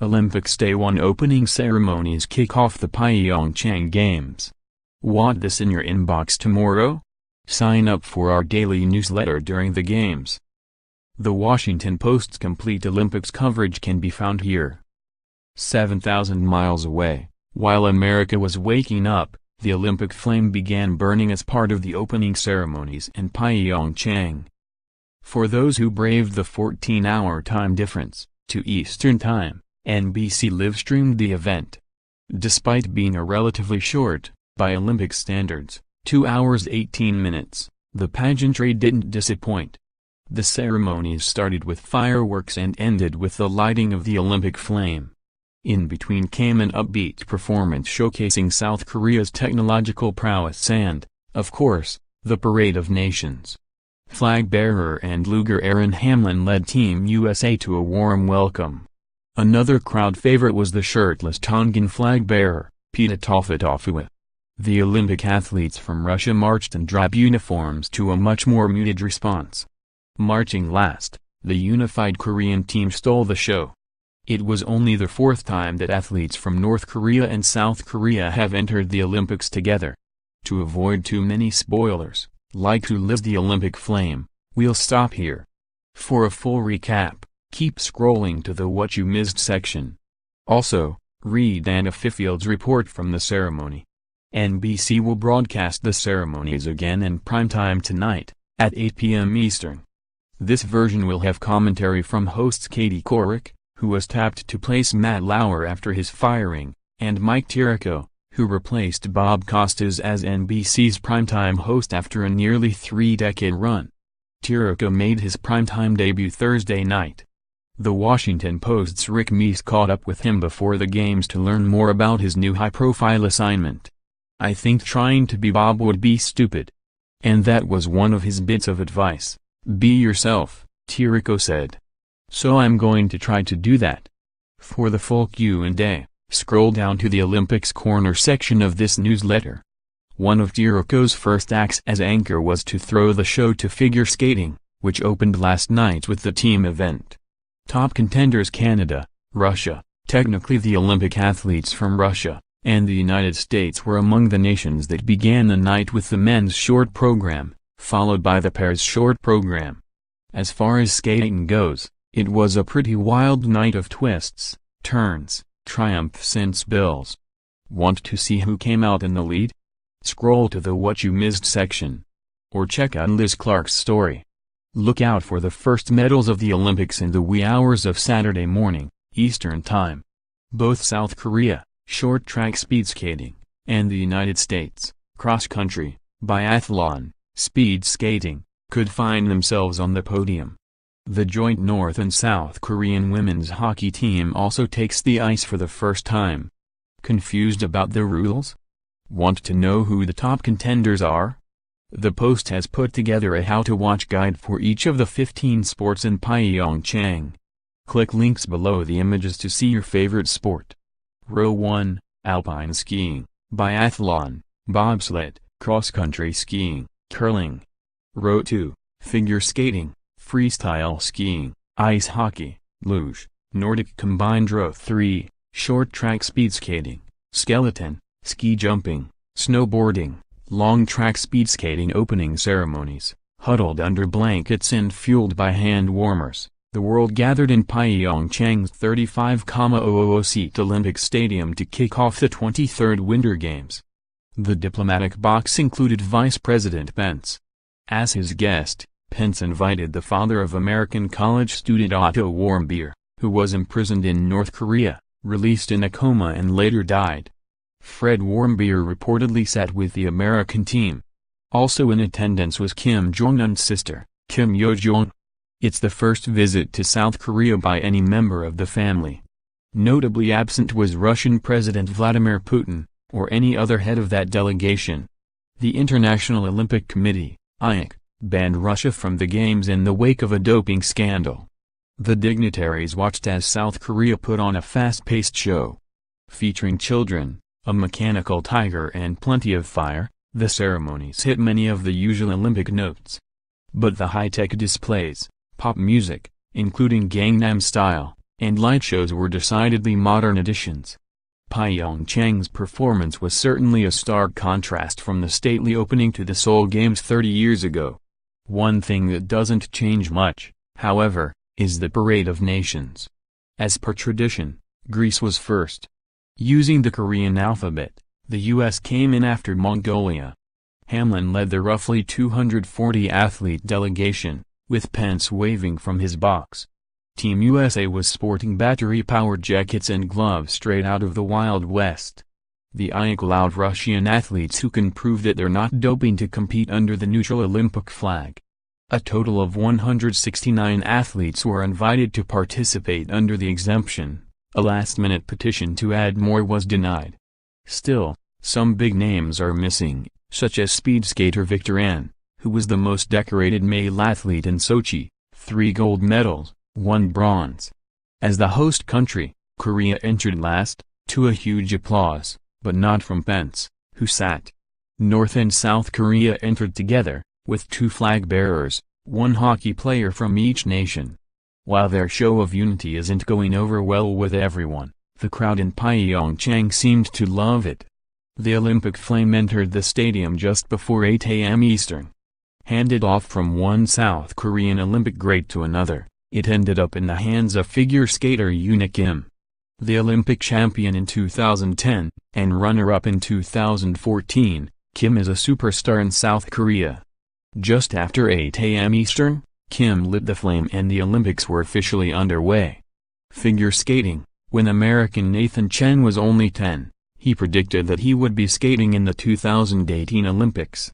Olympics Day 1 opening ceremonies kick off the PyeongChang Games. Want this in your inbox tomorrow? Sign up for our daily newsletter during the Games. The Washington Post's complete Olympics coverage can be found here. 7,000 miles away, while America was waking up, the Olympic flame began burning as part of the opening ceremonies in PyeongChang. For those who braved the 14-hour time difference, to Eastern Time, NBC live-streamed the event. Despite being a relatively short, by Olympic standards, 2 hours 18 minutes, the pageantry didn't disappoint. The ceremonies started with fireworks and ended with the lighting of the Olympic flame. In between came an upbeat performance showcasing South Korea's technological prowess and, of course, the Parade of Nations. Flag bearer and luger Aaron Hamlin led Team USA to a warm welcome. Another crowd favorite was the shirtless Tongan flag bearer, Pita Tofutofua. The Olympic athletes from Russia marched in drab uniforms to a much more muted response. Marching last, the unified Korean team stole the show. It was only the fourth time that athletes from North Korea and South Korea have entered the Olympics together. To avoid too many spoilers, like who lives the Olympic flame, we'll stop here. For a full recap, keep scrolling to the What You Missed section. Also, read Anna Fiffield's report from the ceremony. NBC will broadcast the ceremonies again in primetime tonight, at 8 p.m. Eastern. This version will have commentary from hosts Katie Couric, who was tapped to place Matt Lauer after his firing, and Mike Tirico, who replaced Bob Costas as NBC's primetime host after a nearly 3-decade run. Tirico made his primetime debut Thursday night. The Washington Post's Rick Meese caught up with him before the Games to learn more about his new high-profile assignment. "I think trying to be Bob would be stupid." And that was one of his bits of advice. "Be yourself," Tirico said. "So I'm going to try to do that." For the full Q&A, scroll down to the Olympics Corner section of this newsletter. One of Tirico's first acts as anchor was to throw the show to figure skating, which opened last night with the team event. Top contenders Canada, Russia, technically the Olympic athletes from Russia, and the United States were among the nations that began the night with the men's short program, followed by the pairs short program. As far as skating goes, it was a pretty wild night of twists, turns, triumphs and spills. Want to see who came out in the lead? Scroll to the What You Missed section. Or check out Liz Clark's story. Look out for the first medals of the Olympics in the wee hours of Saturday morning, Eastern Time. Both South Korea, short track speed skating, and the United States, cross country, biathlon, speed skating, could find themselves on the podium. The joint North and South Korean women's hockey team also takes the ice for the first time. Confused about the rules? Want to know who the top contenders are? The Post has put together a how-to-watch guide for each of the 15 sports in PyeongChang. Click links below the images to see your favorite sport. Row 1, Alpine skiing, biathlon, bobsled, cross-country skiing, curling. Row 2, figure skating, freestyle skiing, ice hockey, luge, Nordic combined. Row 3, short track speed skating, skeleton, ski jumping, snowboarding, long track speed skating. Opening ceremonies, huddled under blankets and fueled by hand warmers, the world gathered in PyeongChang's 35,000-seat Olympic Stadium to kick off the 23rd Winter Games. The diplomatic box included Vice President Pence. As his guest, Pence invited the father of American college student Otto Warmbier, who was imprisoned in North Korea, released in a coma and later died. Fred Warmbier reportedly sat with the American team. Also in attendance was Kim Jong-un's sister, Kim Yo-jong. It's the first visit to South Korea by any member of the family. Notably absent was Russian President Vladimir Putin, or any other head of that delegation. The International Olympic Committee, IOC, banned Russia from the Games in the wake of a doping scandal. The dignitaries watched as South Korea put on a fast-paced show. Featuring children, a mechanical tiger and plenty of fire, The ceremonies hit many of the usual Olympic notes. But the high-tech displays, pop music, including Gangnam Style, and light shows were decidedly modern additions. PyeongChang's performance was certainly a stark contrast from the stately opening to the Seoul Games 30 years ago. One thing that doesn't change much, however, is the Parade of Nations. As per tradition, Greece was first. Using the Korean alphabet, the U.S. came in after Mongolia. Hamlin led the roughly 240-athlete delegation, with Pence waving from his box. Team USA was sporting battery-powered jackets and gloves straight out of the Wild West. The ike allowed Russian athletes who can prove that they're not doping to compete under the neutral Olympic flag. A total of 169 athletes were invited to participate under the exemption. A last-minute petition to add more was denied. Still, some big names are missing, such as speed skater Victor An, who was the most decorated male athlete in Sochi, 3 gold medals, 1 bronze. As the host country, Korea entered last, to a huge applause, but not from Pence, who sat. North and South Korea entered together, with 2 flag bearers, 1 hockey player from each nation. While their show of unity isn't going over well with everyone, the crowd in PyeongChang seemed to love it. The Olympic flame entered the stadium just before 8 a.m. Eastern. Handed off from one South Korean Olympic great to another, it ended up in the hands of figure skater Yoon Kim. The Olympic champion in 2010, and runner-up in 2014, Kim is a superstar in South Korea. Just after 8 a.m. Eastern, Kim lit the flame and the Olympics were officially underway. Figure skating. When American Nathan Chen was only 10, he predicted that he would be skating in the 2018 Olympics.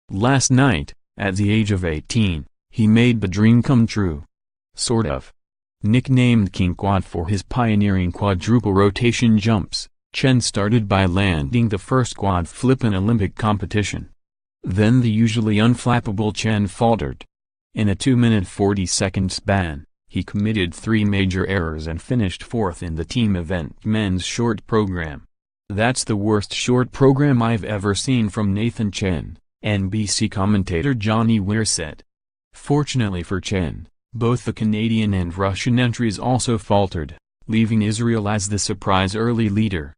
Last night, at the age of 18, he made the dream come true. Sort of. Nicknamed King Quad for his pioneering quadruple rotation jumps, Chen started by landing the first quad flip in Olympic competition. Then the usually unflappable Chen faltered. In a 2-minute 40-second span, he committed 3 major errors and finished 4th in the team event men's short program. That's the worst short program I've ever seen from Nathan Chen, NBC commentator Johnny Weir said. Fortunately for Chen, both the Canadian and Russian entries also faltered, leaving Israel as the surprise early leader.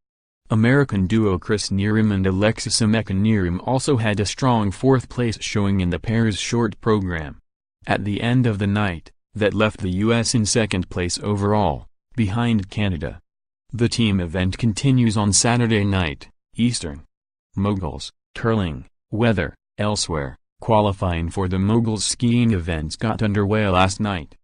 American duo Chris Nerim and Alexis Nerim also had a strong 4th place showing in the pair's short program. At the end of the night, that left the U.S. in 2nd place overall, behind Canada. The team event continues on Saturday night, Eastern. Moguls, curling, weather, elsewhere. Qualifying for the Moguls skiing events got underway last night.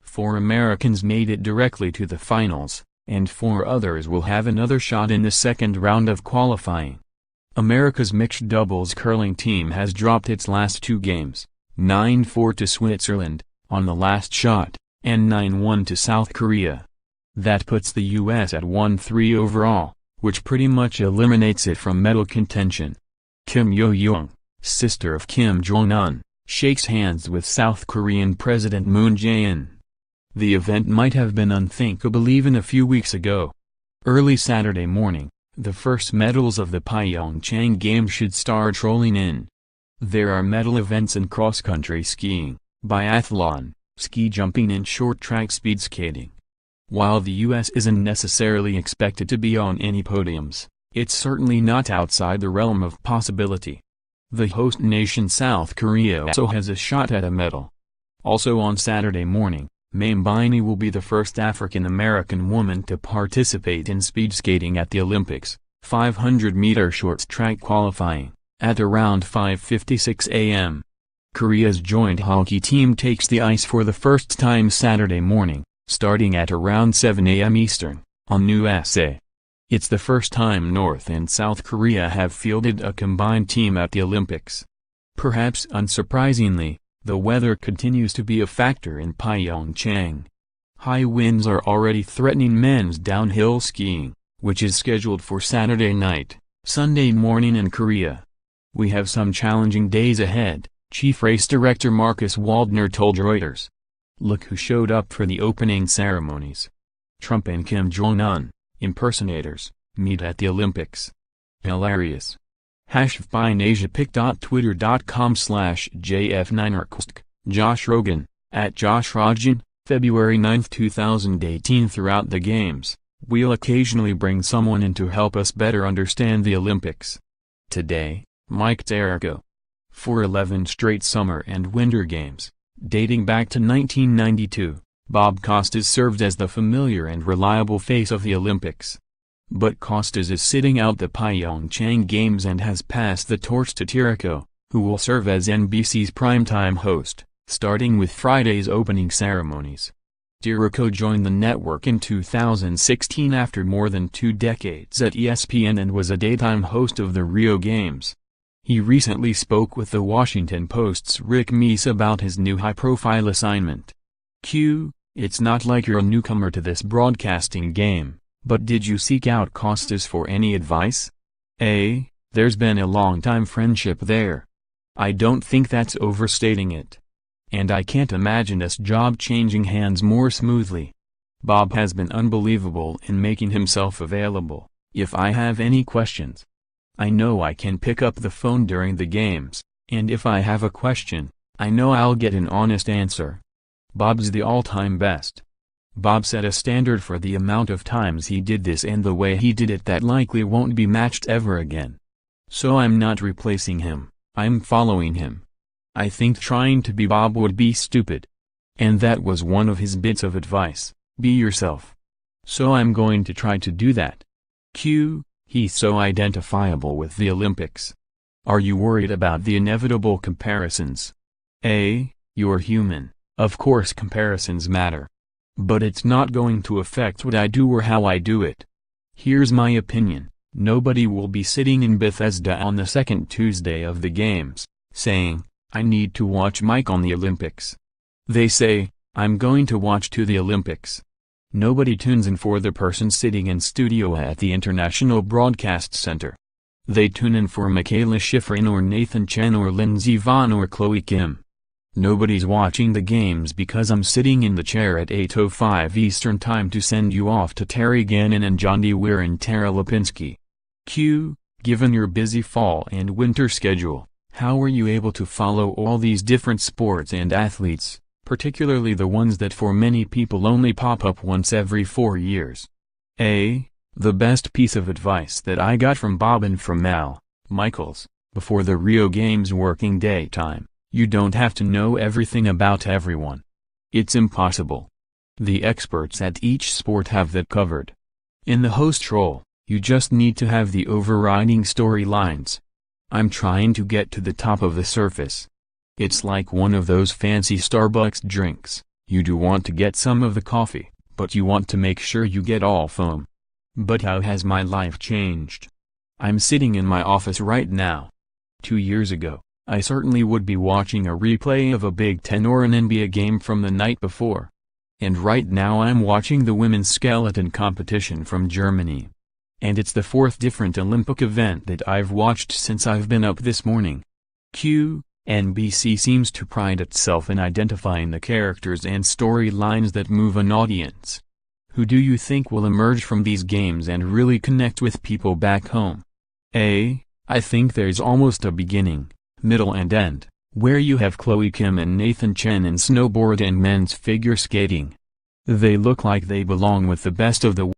4 Americans made it directly to the finals, and 4 others will have another shot in the second round of qualifying. America's mixed doubles curling team has dropped its last 2 games, 9-4 to Switzerland, on the last shot, and 9-1 to South Korea. That puts the U.S. at 1-3 overall, which pretty much eliminates it from medal contention. Kim Yo-young, sister of Kim Jong-un, shakes hands with South Korean President Moon Jae-in. The event might have been unthinkable even a few weeks ago. Early Saturday morning, the first medals of the PyeongChang Games should start rolling in. There are medal events in cross-country skiing, biathlon, ski jumping and short-track speed skating. While the U.S. isn't necessarily expected to be on any podiums, it's certainly not outside the realm of possibility. The host nation South Korea also has a shot at a medal. Also on Saturday morning, Mae Mbini will be the first African-American woman to participate in speed skating at the Olympics, 500-meter short track qualifying, at around 5:56 a.m. Korea's joint hockey team takes the ice for the first time Saturday morning, starting at around 7 a.m. Eastern, on USA. It's the first time North and South Korea have fielded a combined team at the Olympics. Perhaps unsurprisingly, the weather continues to be a factor in PyeongChang. High winds are already threatening men's downhill skiing, which is scheduled for Saturday night, Sunday morning in Korea. We have some challenging days ahead, Chief Race Director Marcus Waldner told Reuters. Look who showed up for the opening ceremonies. Trump and Kim Jong-un, impersonators, meet at the Olympics. Hilarious. #FineAsiaPic.twitter.com/JF9RKusk, Josh Rogan, @JoshRogan, February 9, 2018. Throughout the games, we'll occasionally bring someone in to help us better understand the Olympics. Today, Mike Tirico. For 11 straight summer and winter games, dating back to 1992, Bob Costas served as the familiar and reliable face of the Olympics. But Costas is sitting out the PyeongChang Games and has passed the torch to Tirico, who will serve as NBC's primetime host, starting with Friday's opening ceremonies. Tirico joined the network in 2016 after more than 2 decades at ESPN and was a daytime host of the Rio Games. He recently spoke with the Washington Post's Rick Meese about his new high-profile assignment. It's not like you're a newcomer to this broadcasting game, but did you seek out Costas for any advice? There's been a long-time friendship there. I don't think that's overstating it. And I can't imagine this job changing hands more smoothly. Bob has been unbelievable in making himself available, if I have any questions. I know I can pick up the phone during the games, and if I have a question, I know I'll get an honest answer. Bob's the all-time best. Bob set a standard for the amount of times he did this and the way he did it that likely won't be matched ever again. So I'm not replacing him, I'm following him. I think trying to be Bob would be stupid. And that was one of his bits of advice, be yourself. So I'm going to try to do that. He's so identifiable with the Olympics. Are you worried about the inevitable comparisons? You're human, of course comparisons matter. But it's not going to affect what I do or how I do it. Here's my opinion, nobody will be sitting in Bethesda on the second Tuesday of the games, saying, I need to watch Mike on the Olympics. They say, I'm going to watch to the Olympics. Nobody tunes in for the person sitting in studio at the International Broadcast Center. They tune in for Michaela Schifrin or Nathan Chen or Lindsey Vonn or Chloe Kim. Nobody's watching the games because I'm sitting in the chair at 8:05 Eastern Time to send you off to Terry Gannon and John Weir and Tara Lipinski. Given your busy fall and winter schedule, how are you able to follow all these different sports and athletes, particularly the ones that for many people only pop up once every 4 years? The best piece of advice that I got from Bob and from Al Michaels, before the Rio Games working daytime, you don't have to know everything about everyone. It's impossible. The experts at each sport have that covered. In the host role, you just need to have the overriding storylines. I'm trying to get to the top of the surface. It's like one of those fancy Starbucks drinks, you do want to get some of the coffee, but you want to make sure you get all foam. But how has my life changed? I'm sitting in my office right now. 2 years ago, I certainly would be watching a replay of a Big Ten or an NBA game from the night before. And right now I'm watching the women's skeleton competition from Germany. And it's the 4th different Olympic event that I've watched since I've been up this morning. NBC seems to pride itself in identifying the characters and storylines that move an audience. Who do you think will emerge from these games and really connect with people back home? I think there's almost a beginning, middle and end, where you have Chloe Kim and Nathan Chen in snowboard and men's figure skating. They look like they belong with the best of the